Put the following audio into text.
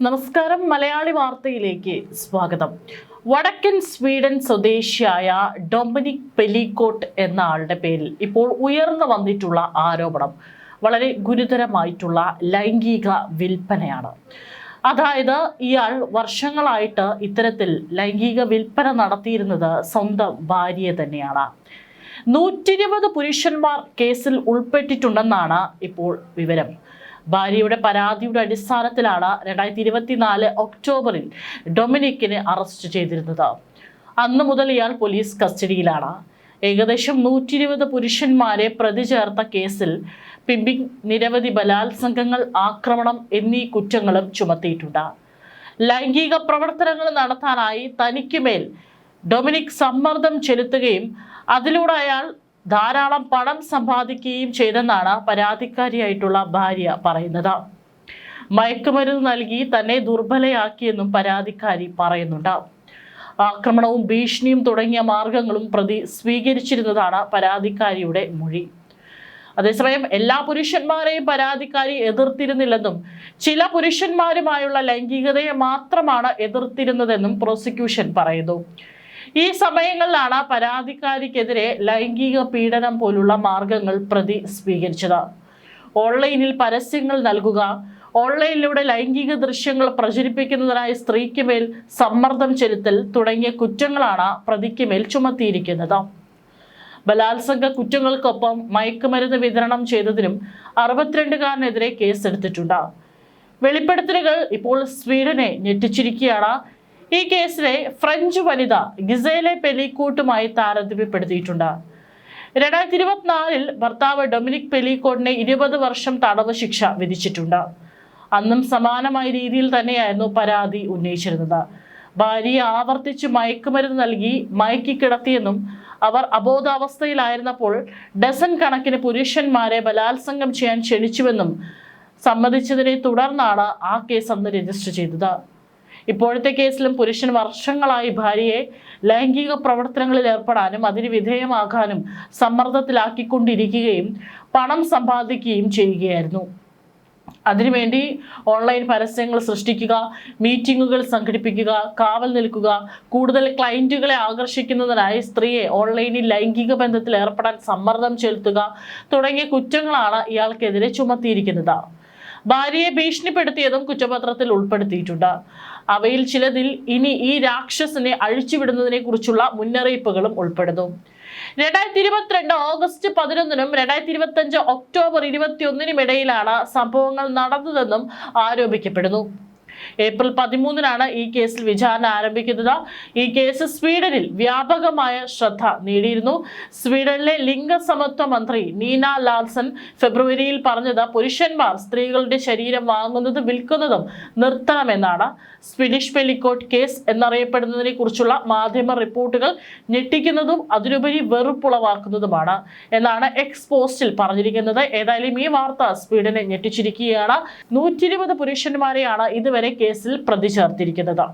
നമസ്കാരം. മലയാളി വാർത്തയിലേക്ക് സ്വാഗതം. വടക്കൻ സ്വീഡൻ സ്വദേശിയായ ഡൊമിനിക് പെലിക്കോട്ട് എന്ന ആളുടെ പേരിൽ ഇപ്പോൾ ഉയർന്നു വന്നിട്ടുള്ള ആരോപണം വളരെ ഗുരുതരമായിട്ടുള്ള ലൈംഗിക വിൽപ്പനയാണ്. അതായത് ഇയാൾ വർഷങ്ങളായിട്ട് ഇത്തരത്തിൽ ലൈംഗിക വിൽപ്പന നടത്തിയിരുന്നത് സ്വന്തം ഭാര്യയെ തന്നെയാണ്. 120 പുരുഷന്മാർ കേസിൽ ഉൾപ്പെട്ടിട്ടുണ്ടെന്നാണ് ഇപ്പോൾ വിവരം. ഭാര്യയുടെ പരാതിയുടെ അടിസ്ഥാനത്തിലാണ് 2024 ഒക്ടോബറിൽ ഡൊമിനിക്കിനെ അറസ്റ്റ് ചെയ്തിരുന്നത്. അന്നു മുതൽ ഇയാൾ പോലീസ് കസ്റ്റഡിയിലാണ്. ഏകദേശം 120 പുരുഷന്മാരെ പ്രതി ചേർത്ത കേസിൽ പിമ്പിംഗ്, നിരവധി ബലാത്സംഗങ്ങൾ, ആക്രമണം എന്നീ കുറ്റങ്ങളും ചുമത്തിയിട്ടുണ്ട്. ലൈംഗിക പ്രവർത്തനങ്ങൾ നടത്താനായി തനിക്കുമേൽ ഡൊമിനിക് സമ്മർദ്ദം ചെലുത്തുകയും അതിലൂടെ അയാൾ ധാരാളം പണം സമ്പാദിക്കുകയും ചെയ്തെന്നാണ് പരാതിക്കാരിയായിട്ടുള്ള ഭാര്യ പറയുന്നത്. മയക്കുമരുന്ന് നൽകി തന്നെ ദുർബലയാക്കിയെന്നും പരാതിക്കാരി പറയുന്നുണ്ട്. ആക്രമണവും ഭീഷണിയും തുടങ്ങിയ മാർഗങ്ങളും പ്രതി സ്വീകരിച്ചിരുന്നതാണ് പരാതിക്കാരിയുടെ മൊഴി. അതേസമയം എല്ലാ പുരുഷന്മാരെയും പരാതിക്കാരി എതിർത്തിരുന്നില്ലെന്നും ചില പുരുഷന്മാരുമായുള്ള ലൈംഗികതയെ മാത്രമാണ് എതിർത്തിരുന്നതെന്നും പ്രോസിക്യൂഷൻ പറയുന്നു. ഈ സമയങ്ങളിലാണ് പരാതിക്കാരിക്കെതിരെ ലൈംഗിക പീഡനം പോലുള്ള മാർഗങ്ങൾ പ്രതി സ്വീകരിച്ചത്. ഓൺലൈനിൽ പരസ്യങ്ങൾ നൽകുക, ഓൺലൈനിലൂടെ ലൈംഗിക ദൃശ്യങ്ങൾ പ്രചരിപ്പിക്കുന്നതിനായി സ്ത്രീക്ക് മേൽ സമ്മർദ്ദം ചെലുത്തൽ തുടങ്ങിയ കുറ്റങ്ങളാണ് പ്രതിക്ക് മേൽ ചുമത്തിയിരിക്കുന്നത്. ബലാത്സംഗ കുറ്റങ്ങൾക്കൊപ്പം മയക്കുമരുന്ന് വിതരണം ചെയ്തതിനും 62കാരനെതിരെ കേസെടുത്തിട്ടുണ്ട്. വെളിപ്പെടുത്തലുകൾ ഇപ്പോൾ സ്വീഡനെ ഞെട്ടിച്ചിരിക്കുകയാണ്. ഈ കേസിലെ ഫ്രഞ്ച് വനിത ഗിസേലെ പെലിക്കോട്ടുമായി താരതമ്യപ്പെടുത്തിയിട്ടുണ്ട്. 2024 ഭർത്താവ് ഡൊമിനിക് പെലിക്കോട്ടിനെ 20 വർഷം തടവ് ശിക്ഷ വിധിച്ചിട്ടുണ്ട്. അന്നും സമാനമായ രീതിയിൽ തന്നെയായിരുന്നു പരാതി ഉന്നയിച്ചിരുന്നത്. ഭാര്യയെ ആവർത്തിച്ച് മയക്കുമരുന്ന് നൽകി മയക്കി കിടത്തിയെന്നും അവർ അബോധാവസ്ഥയിലായിരുന്നപ്പോൾ ഡസൻ കണക്കിന് പുരുഷന്മാരെ ബലാത്സംഗം ചെയ്യാൻ ക്ഷണിച്ചുവെന്നും സമ്മതിച്ചതിനെ തുടർന്നാണ് ആ കേസ് അന്ന് രജിസ്റ്റർ ചെയ്തത്. ഇപ്പോഴത്തെ കേസിലും പുരുഷൻ വർഷങ്ങളായി ഭാര്യയെ ലൈംഗിക പ്രവർത്തനങ്ങളിൽ ഏർപ്പെടാനും അതിന് വിധേയമാകാനും സമ്മർദ്ദത്തിലാക്കിക്കൊണ്ടിരിക്കുകയും പണം സമ്പാദിക്കുകയും ചെയ്യുകയായിരുന്നു. അതിനുവേണ്ടി ഓൺലൈൻ പരസ്യങ്ങൾ സൃഷ്ടിക്കുക, മീറ്റിങ്ങുകൾ സംഘടിപ്പിക്കുക, കാവൽ നിൽക്കുക, കൂടുതൽ ക്ലയന്റുകളെ ആകർഷിക്കുന്നതിനായി സ്ത്രീയെ ഓൺലൈനിൽ ലൈംഗിക ബന്ധത്തിൽ ഏർപ്പെടാൻ സമ്മർദ്ദം ചെലുത്തുക തുടങ്ങിയ കുറ്റങ്ങളാണ് ഇയാൾക്കെതിരെ ചുമത്തിയിരിക്കുന്നത്. ഭാര്യയെ ഭീഷണിപ്പെടുത്തിയതും കുറ്റപത്രത്തിൽ ഉൾപ്പെടുത്തിയിട്ടുണ്ട്. അവയിൽ ചിലതിൽ ഇനി ഈ രാക്ഷസനെ അഴിച്ചുവിടുന്നതിനെ കുറിച്ചുള്ള മുന്നറിയിപ്പുകളും ഉൾപ്പെടുന്നു. 2022 ഓഗസ്റ്റ് 11-നും 2025 ഒക്ടോബർ 21-നും ഇടയിലാണ് സംഭവങ്ങൾ നടന്നതെന്നും ആരോപിക്കപ്പെടുന്നു. ഏപ്രിൽ 13-നാണ് ഈ കേസിൽ വിചാരണ ആരംഭിക്കുന്നത്. ഈ കേസ് സ്വീഡനിൽ വ്യാപകമായ ശ്രദ്ധ നേടിയിരുന്നു. സ്വീഡനിലെ ലിംഗസമത്വ മന്ത്രി നീന ലാൽസൺ ഫെബ്രുവരിയിൽ പറഞ്ഞത് പുരുഷന്മാർ സ്ത്രീകളുടെ ശരീരം വാങ്ങുന്നതും വിൽക്കുന്നതും നിർത്തണമെന്നാണ്. സ്വീഡിഷ് പെലിക്കോട്ട് കേസ് എന്നറിയപ്പെടുന്നതിനെ കുറിച്ചുള്ള മാധ്യമ റിപ്പോർട്ടുകൾ ഞെട്ടിക്കുന്നതും അതിനുപരി വെറുപ്പുളവാക്കുന്നതുമാണ് എന്നാണ് എക്സ് പോസ്റ്റിൽ പറഞ്ഞിരിക്കുന്നത്. ഏതായാലും ഈ വാർത്ത സ്വീഡനെ ഞെട്ടിച്ചിരിക്കുകയാണ്. 120 പുരുഷന്മാരെയാണ് ഇതുവരെ കേസിൽ പ്രതി ചേർത്തിരിക്കുന്നത്.